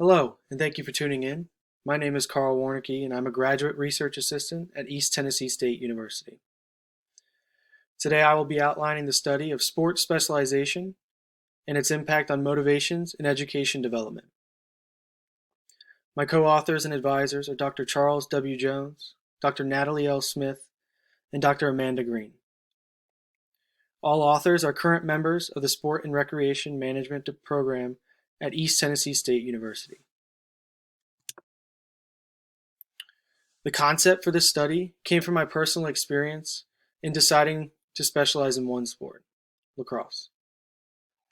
Hello, and thank you for tuning in. My name is Karl Wernecke, and I'm a graduate research assistant at East Tennessee State University. Today I will be outlining the study of sports specialization and its impact on motivations and education development. My co-authors and advisors are Dr. Charles W. Jones, Dr. Natalie L. Smith, and Dr. Amanda Green. All authors are current members of the Sport and Recreation Management program at East Tennessee State University. The concept for this study came from my personal experience in deciding to specialize in one sport, lacrosse.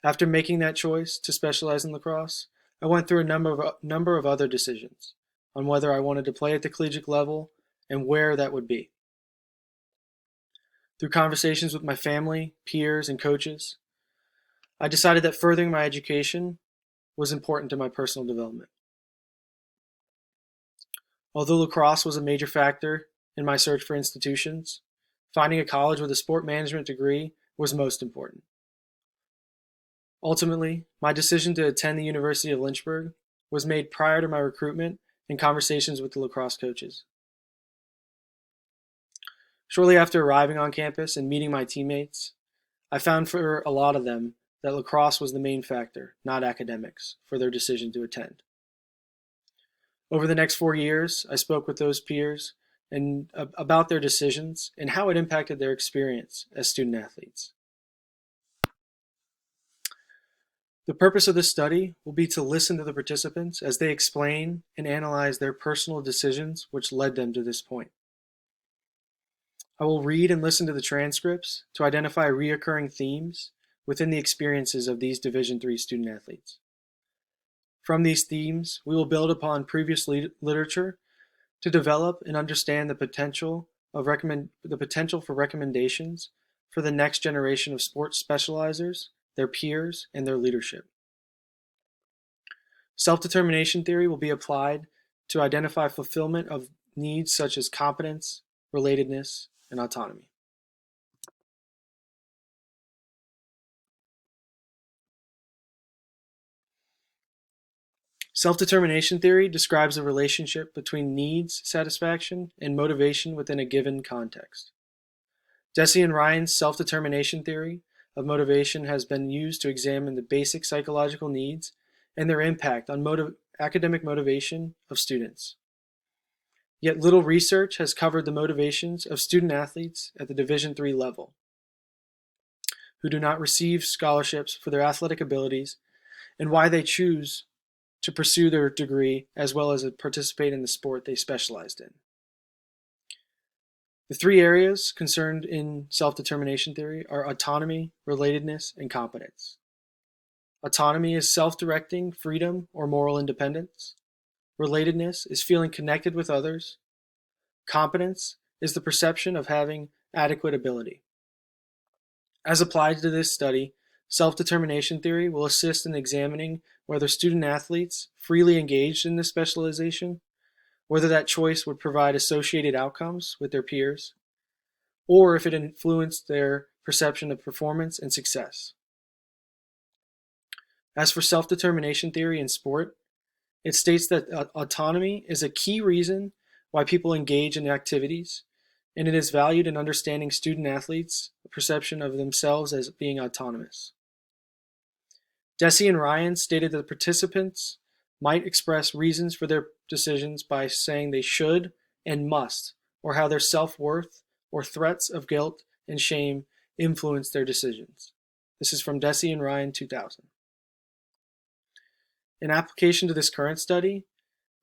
After making that choice to specialize in lacrosse, I went through a number of other decisions on whether I wanted to play at the collegiate level and where that would be. Through conversations with my family, peers, and coaches, I decided that furthering my education was important to my personal development. Although lacrosse was a major factor in my search for institutions, finding a college with a sport management degree was most important. Ultimately, my decision to attend the University of Lynchburg was made prior to my recruitment and conversations with the lacrosse coaches. Shortly after arriving on campus and meeting my teammates, I found for a lot of them that lacrosse was the main factor, not academics, for their decision to attend. Over the next 4 years, I spoke with those peers and about their decisions and how it impacted their experience as student athletes. The purpose of this study will be to listen to the participants as they explain and analyze their personal decisions which led them to this point. I will read and listen to the transcripts to identify recurring themes within the experiences of these Division III student athletes. From these themes, we will build upon previous literature to develop and understand the potential for recommendations for the next generation of sports specializers, their peers, and their leadership. Self-determination theory will be applied to identify fulfillment of needs such as competence, relatedness, and autonomy. Self-determination theory describes the relationship between needs satisfaction and motivation within a given context. Deci and Ryan's self-determination theory of motivation has been used to examine the basic psychological needs and their impact on academic motivation of students. Yet little research has covered the motivations of student athletes at the Division III level who do not receive scholarships for their athletic abilities and why they choose to pursue their degree as well as participate in the sport they specialized in. The three areas concerned in self-determination theory are autonomy, relatedness, and competence. Autonomy is self-directing freedom or moral independence. Relatedness is feeling connected with others. Competence is the perception of having adequate ability. As applied to this study, self-determination theory will assist in examining whether student athletes freely engaged in this specialization, whether that choice would provide associated outcomes with their peers, or if it influenced their perception of performance and success. As for self-determination theory in sport, it states that autonomy is a key reason why people engage in activities, and it is valued in understanding student athletes' perception of themselves as being autonomous. Deci and Ryan stated that participants might express reasons for their decisions by saying they should and must, or how their self-worth or threats of guilt and shame influence their decisions. This is from Deci and Ryan 2000. In application to this current study,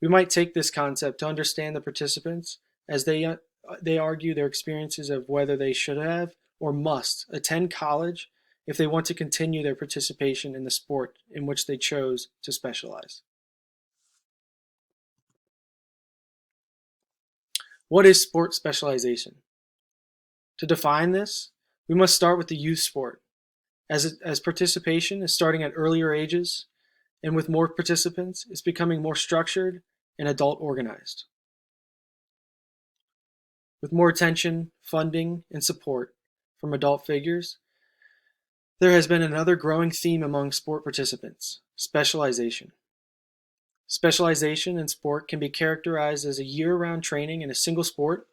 we might take this concept to understand the participants as they argue their experiences of whether they should have or must attend college if they want to continue their participation in the sport in which they chose to specialize. What is sport specialization? To define this, we must start with the youth sport, as participation is starting at earlier ages, and with more participants, it's becoming more structured and adult organized. With more attention, funding, and support from adult figures, there has been another growing theme among sport participants: specialization. Specialization in sport can be characterized as a year-round training in a single sport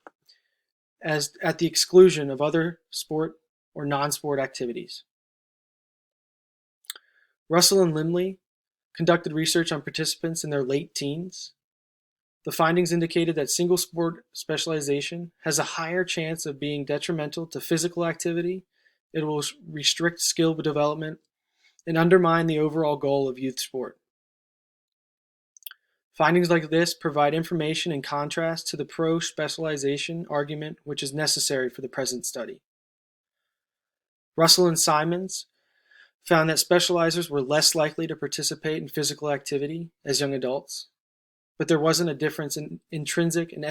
as at the exclusion of other sport or non-sport activities. Russell and Limley conducted research on participants in their late teens. The findings indicated that single sport specialization has a higher chance of being detrimental to physical activity, it will restrict skill development, and undermine the overall goal of youth sport. Findings like this provide information in contrast to the pro-specialization argument which is necessary for the present study. Russell and Simons found that specializers were less likely to participate in physical activity as young adults, but there wasn't a difference in intrinsic and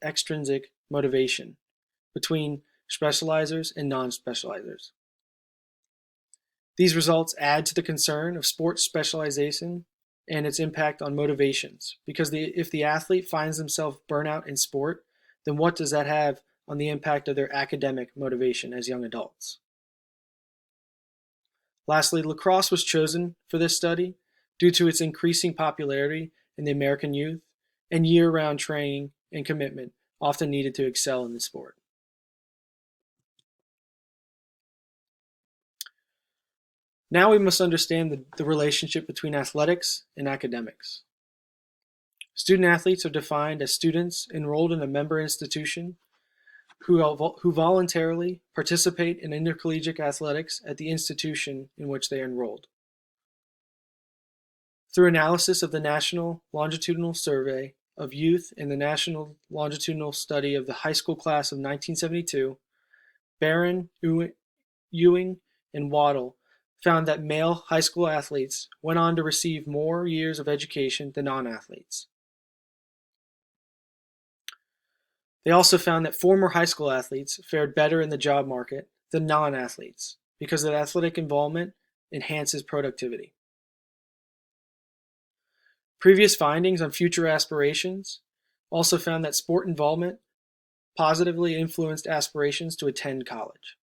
extrinsic motivation between specializers and non-specializers. These results add to the concern of sports specialization and its impact on motivations, because if the athlete finds themselves burnout in sport, then what does that have on the impact of their academic motivation as young adults? Lastly, lacrosse was chosen for this study due to its increasing popularity in the American youth and year-round training and commitment often needed to excel in the sport. Now we must understand the relationship between athletics and academics. Student athletes are defined as students enrolled in a member institution who voluntarily participate in intercollegiate athletics at the institution in which they are enrolled. Through analysis of the National Longitudinal Survey of Youth and the National Longitudinal Study of the High School Class of 1972, Barron, Ewing, and Waddle found that male high school athletes went on to receive more years of education than non-athletes. They also found that former high school athletes fared better in the job market than non-athletes because that athletic involvement enhances productivity. Previous findings on future aspirations also found that sport involvement positively influenced aspirations to attend college.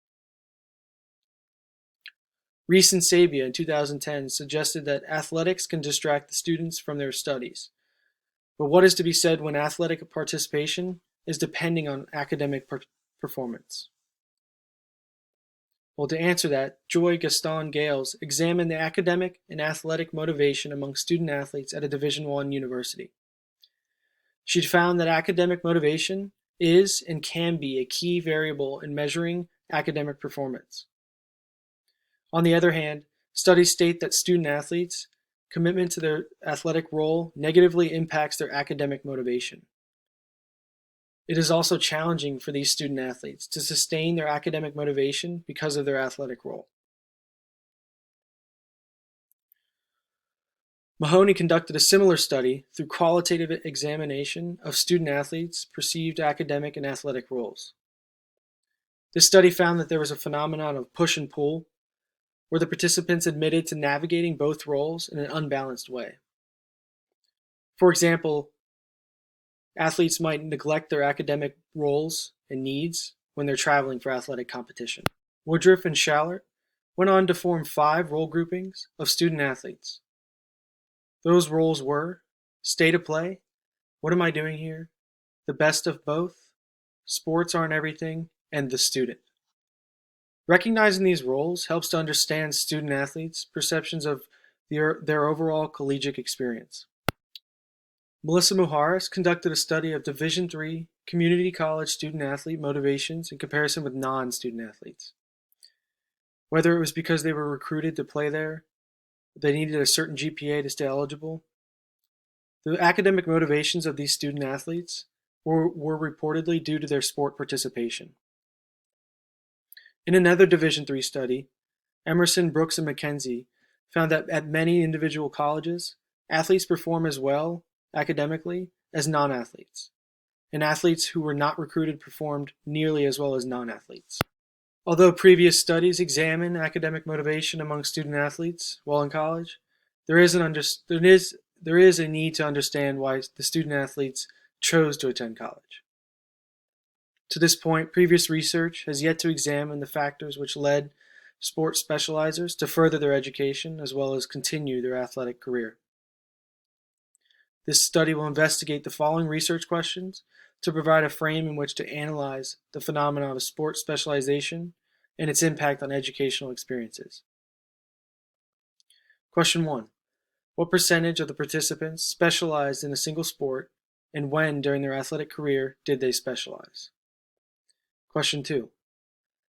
Reese and Sabia in 2010 suggested that athletics can distract the students from their studies. But what is to be said when athletic participation is depending on academic performance? Well, to answer that, Joy Gaston Gales examined the academic and athletic motivation among student athletes at a Division I university. She found that academic motivation is and can be a key variable in measuring academic performance. On the other hand, studies state that student athletes' commitment to their athletic role negatively impacts their academic motivation. It is also challenging for these student athletes to sustain their academic motivation because of their athletic role. Mahoney conducted a similar study through qualitative examination of student athletes' perceived academic and athletic roles. This study found that there was a phenomenon of push and pull, where the participants admitted to navigating both roles in an unbalanced way. For example, athletes might neglect their academic roles and needs when they're traveling for athletic competition. Woodruff and Schallert went on to form 5 role groupings of student athletes. Those roles were state of play, what am I doing here, the best of both, sports aren't everything, and the student. Recognizing these roles helps to understand student athletes' perceptions of their overall collegiate experience. Melissa Muharis conducted a study of Division III community college student athlete motivations in comparison with non-student athletes. Whether it was because they were recruited to play there, they needed a certain GPA to stay eligible, the academic motivations of these student athletes were reportedly due to their sport participation. In another Division III study, Emerson, Brooks, and McKenzie found that at many individual colleges, athletes perform as well academically as non-athletes, and athletes who were not recruited performed nearly as well as non-athletes. Although previous studies examine academic motivation among student athletes while in college, there is a need to understand why the student athletes chose to attend college. To this point, previous research has yet to examine the factors which led sports specializers to further their education as well as continue their athletic career. This study will investigate the following research questions to provide a frame in which to analyze the phenomenon of sport specialization and its impact on educational experiences. Question 1. What percentage of the participants specialized in a single sport, and when during their athletic career did they specialize? Question 2.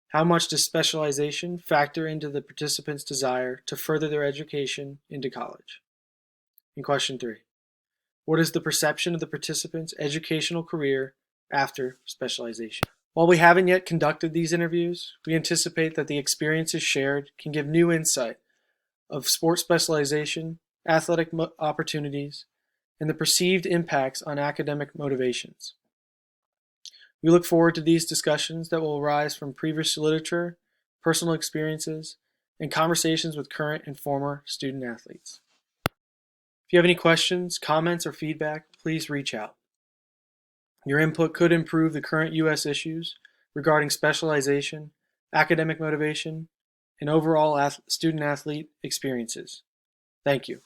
How much does specialization factor into the participants' desire to further their education into college? And question 3. What is the perception of the participants' educational career after specialization? While we haven't yet conducted these interviews, we anticipate that the experiences shared can give new insight of sport specialization, athletic opportunities, and the perceived impacts on academic motivations. We look forward to these discussions that will arise from previous literature, personal experiences, and conversations with current and former student athletes. If you have any questions, comments, or feedback, please reach out. Your input could improve the current U.S. issues regarding specialization, academic motivation, and overall student-athlete experiences. Thank you.